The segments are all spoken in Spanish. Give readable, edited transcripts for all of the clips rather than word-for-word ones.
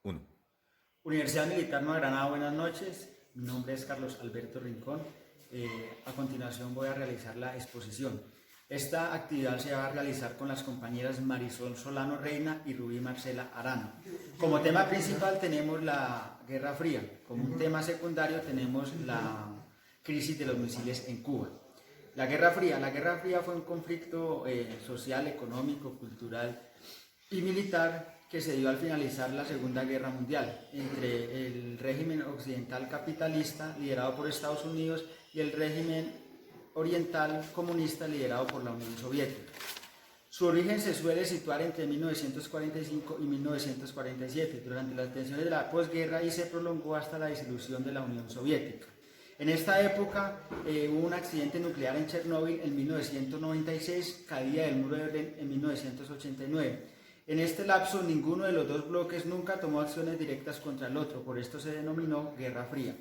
Uno. Universidad Militar Nueva Granada, buenas noches. Mi nombre es Carlos Alberto Rincón. A continuación voy a realizar la exposición. Esta actividad se va a realizar con las compañeras Marisol Solano Reina y Rubí Marcela Arana. Como tema principal tenemos la Guerra Fría. Como un tema secundario tenemos la crisis de los misiles en Cuba. La Guerra Fría fue un conflicto social, económico, cultural y militar que se dio al finalizar la Segunda Guerra Mundial entre el régimen occidental capitalista liderado por Estados Unidos y el régimen oriental comunista liderado por la Unión Soviética. Su origen se suele situar entre 1945 y 1947, durante las tensiones de la posguerra, y se prolongó hasta la disolución de la Unión Soviética. En esta época hubo un accidente nuclear en Chernóbil en 1996, caída del muro de Berlín en 1989. En este lapso, ninguno de los dos bloques nunca tomó acciones directas contra el otro, por esto se denominó Guerra Fría.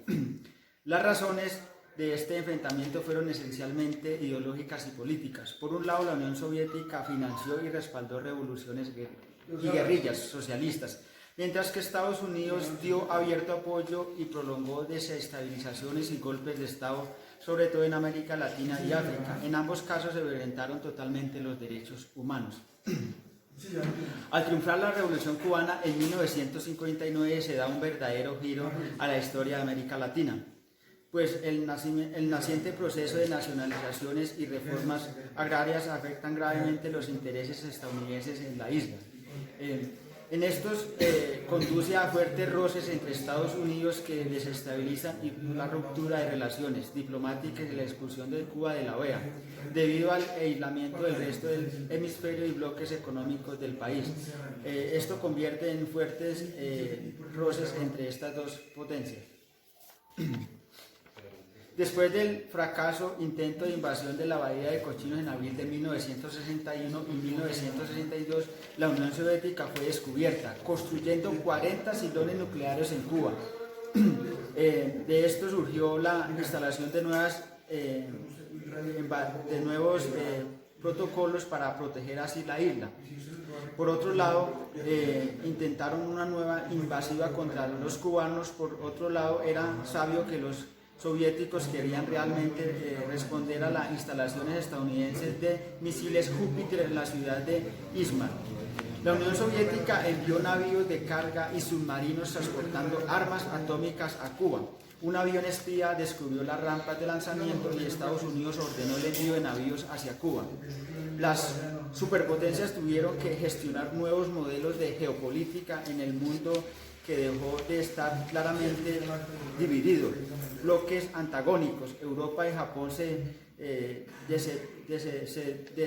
Las razones de este enfrentamiento fueron esencialmente ideológicas y políticas. Por un lado, la Unión Soviética financió y respaldó revoluciones y guerrillas socialistas, mientras que Estados Unidos dio abierto apoyo y prolongó desestabilizaciones y golpes de Estado, sobre todo en América Latina y África. En ambos casos se violentaron totalmente los derechos humanos. Al triunfar la Revolución Cubana en 1959 se da un verdadero giro a la historia de América Latina, pues el naciente proceso de nacionalizaciones y reformas agrarias afectan gravemente los intereses estadounidenses en la isla. En estos conduce a fuertes roces entre Estados Unidos que desestabilizan y la ruptura de relaciones diplomáticas y la expulsión de Cuba de la OEA, debido al aislamiento del resto del hemisferio y bloques económicos del país. Esto convierte en fuertes roces entre estas dos potencias. Después del fracaso intento de invasión de la Bahía de Cochinos en abril de 1961 y 1962, la Unión Soviética fue descubierta, construyendo 40 silones nucleares en Cuba. De esto surgió la instalación de nuevos protocolos para proteger así la isla. Por otro lado, intentaron una nueva invasiva contra los cubanos. Por otro lado, era sabio que los soviéticos querían realmente responder a las instalaciones estadounidenses de misiles Júpiter en la ciudad de Izmar. La Unión Soviética envió navíos de carga y submarinos transportando armas atómicas a Cuba. Un avión espía descubrió las rampas de lanzamiento y Estados Unidos ordenó el envío de navíos hacia Cuba. Las superpotencias tuvieron que gestionar nuevos modelos de geopolítica en el mundo que dejó de estar claramente dividido. Bloques antagónicos, Europa y Japón se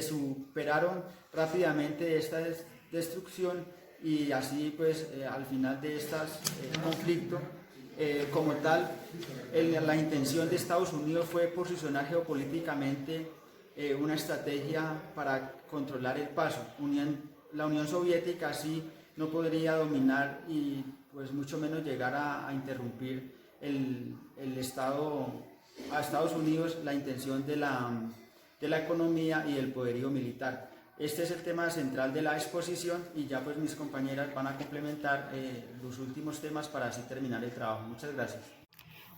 superaron rápidamente esta destrucción y así pues al final de este conflicto como tal la intención de Estados Unidos fue posicionar geopolíticamente una estrategia para controlar el paso. La Unión Soviética así no podría dominar y pues mucho menos llegar a interrumpir a Estados Unidos la intención de la economía y del poderío militar. Este es el tema central de la exposición y ya pues mis compañeras van a complementar los últimos temas para así terminar el trabajo. Muchas gracias.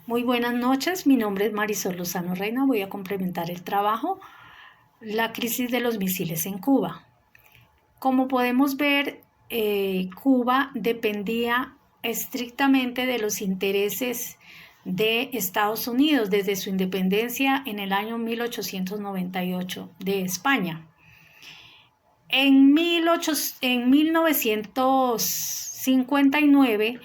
Muy buenas noches, mi nombre es Marisol Solano Reina, voy a complementar el trabajo, la crisis de los misiles en Cuba. Como podemos ver, Cuba dependía estrictamente de los intereses de Estados Unidos desde su independencia en el año 1898 de España. En 1959,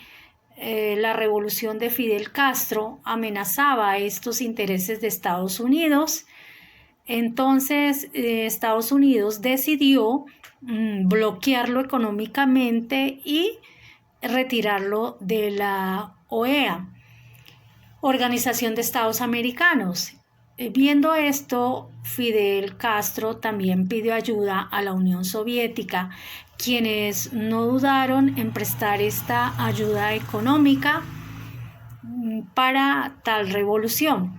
la revolución de Fidel Castro amenazaba estos intereses de Estados Unidos. Entonces, Estados Unidos decidió bloquearlo económicamente y retirarlo de la OEA, Organización de Estados Americanos. Viendo esto, Fidel Castro también pidió ayuda a la Unión Soviética, quienes no dudaron en prestar esta ayuda económica para tal revolución.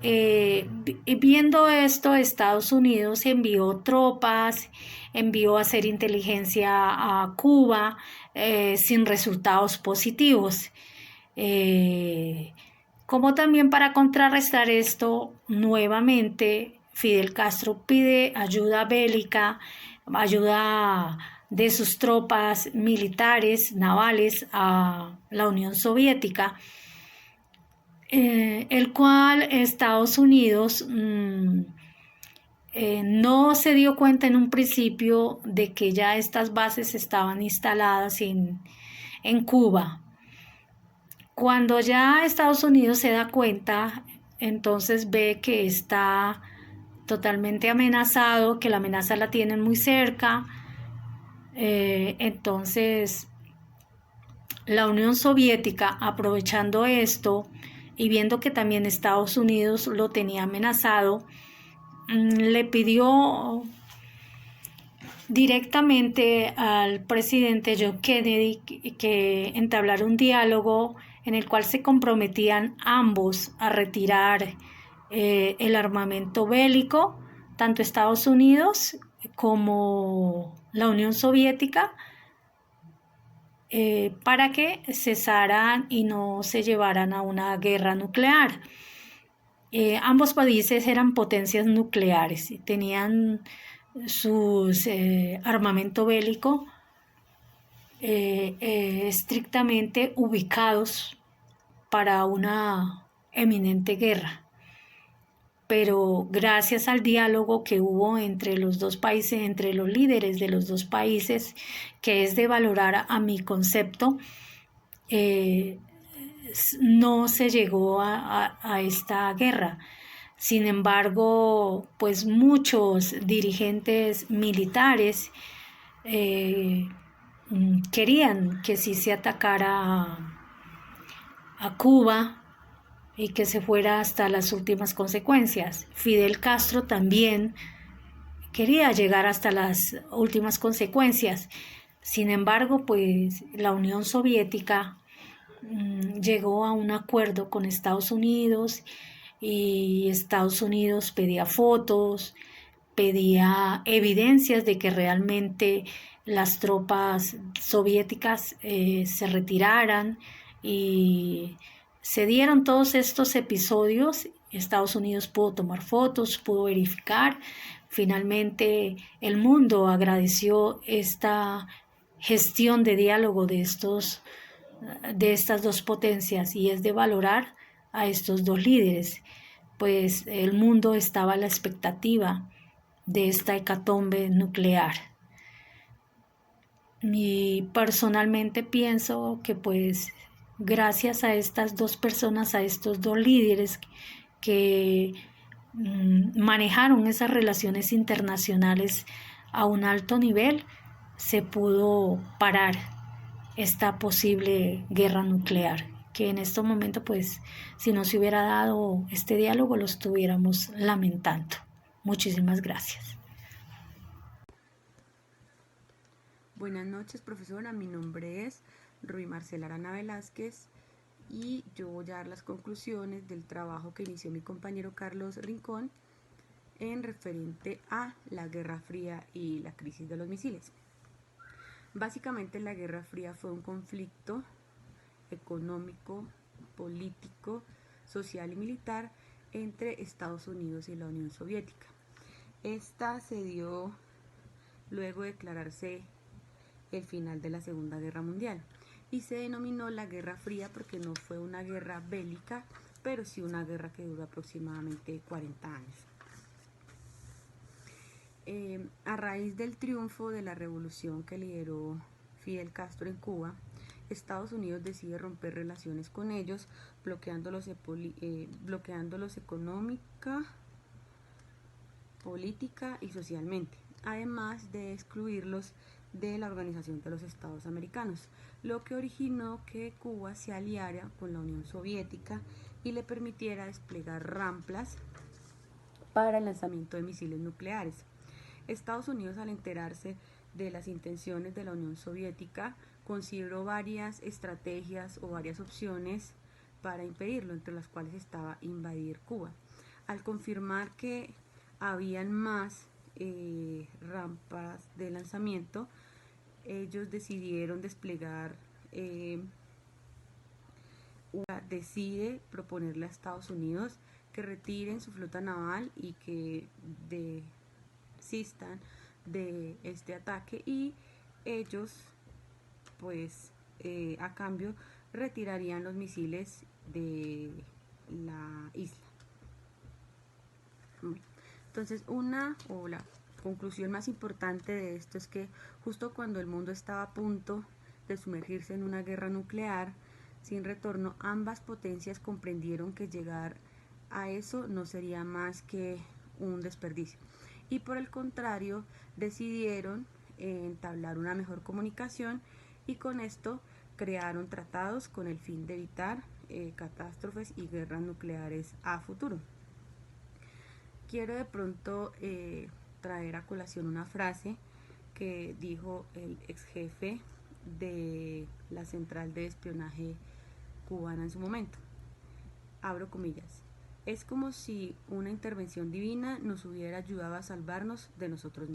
Viendo esto, Estados Unidos envió tropas, envió a hacer inteligencia a Cuba sin resultados positivos. Como también para contrarrestar esto, nuevamente Fidel Castro pide ayuda bélica, ayuda de sus tropas militares, navales a la Unión Soviética, el cual Estados Unidos no se dio cuenta en un principio de que ya estas bases estaban instaladas en Cuba. Cuando ya Estados Unidos se da cuenta, entonces ve que está totalmente amenazado, que la amenaza la tienen muy cerca. Entonces la Unión Soviética, aprovechando esto y viendo que también Estados Unidos lo tenía amenazado, le pidió directamente al presidente John Kennedy que entablara un diálogo en el cual se comprometían ambos a retirar el armamento bélico, tanto Estados Unidos como la Unión Soviética, para que cesaran y no se llevaran a una guerra nuclear. Ambos países eran potencias nucleares y tenían sus armamento bélico estrictamente ubicados para una eminente guerra. Pero gracias al diálogo que hubo entre los dos países, entre los líderes de los dos países, que es de valorar a mi concepto, no se llegó a esta guerra. Sin embargo, pues muchos dirigentes militares querían que sí se atacara a Cuba y que se fuera hasta las últimas consecuencias. Fidel Castro también quería llegar hasta las últimas consecuencias. Sin embargo, pues la Unión Soviética llegó a un acuerdo con Estados Unidos y Estados Unidos pedía fotos, pedía evidencias de que realmente las tropas soviéticas se retiraran, y se dieron todos estos episodios. Estados Unidos pudo tomar fotos, pudo verificar. Finalmente el mundo agradeció esta gestión de diálogo de estas dos potencias, y es de valorar a estos dos líderes, pues el mundo estaba a la expectativa de esta hecatombe nuclear. Y personalmente pienso que pues gracias a estas dos personas, a estos dos líderes que manejaron esas relaciones internacionales a un alto nivel, se pudo parar esta posible guerra nuclear, que en este momento pues si no se hubiera dado este diálogo lo estuviéramos lamentando. Muchísimas gracias. Buenas noches, profesora. Mi nombre es Rui Marcela Arana Velázquez y yo voy a dar las conclusiones del trabajo que inició mi compañero Carlos Rincón en referente a la Guerra Fría y la crisis de los misiles. Básicamente la Guerra Fría fue un conflicto económico, político, social y militar entre Estados Unidos y la Unión Soviética. Esta se dio luego de declararse el final de la Segunda Guerra Mundial y se denominó la Guerra Fría porque no fue una guerra bélica, pero sí una guerra que duró aproximadamente 40 años. A raíz del triunfo de la revolución que lideró Fidel Castro en Cuba, Estados Unidos decide romper relaciones con ellos, bloqueándolos económica, política y socialmente, además de excluirlos de la Organización de los Estados Americanos, lo que originó que Cuba se aliara con la Unión Soviética y le permitiera desplegar ramplas para el lanzamiento de misiles nucleares. Estados Unidos, al enterarse de las intenciones de la Unión Soviética, consideró varias estrategias o varias opciones para impedirlo, entre las cuales estaba invadir Cuba. Al confirmar que habían más rampas de lanzamiento, ellos decidieron desplegar, decide proponerle a Estados Unidos que retiren su flota naval y que desistan de este ataque, y ellos pues a cambio retirarían los misiles de la isla. Entonces la conclusión más importante de esto es que justo cuando el mundo estaba a punto de sumergirse en una guerra nuclear sin retorno, ambas potencias comprendieron que llegar a eso no sería más que un desperdicio, y por el contrario decidieron entablar una mejor comunicación, y con esto crearon tratados con el fin de evitar catástrofes y guerras nucleares a futuro. Quiero de pronto traer a colación una frase que dijo el ex jefe de la central de espionaje cubana en su momento. Abro comillas: es como si una intervención divina nos hubiera ayudado a salvarnos de nosotros mismos.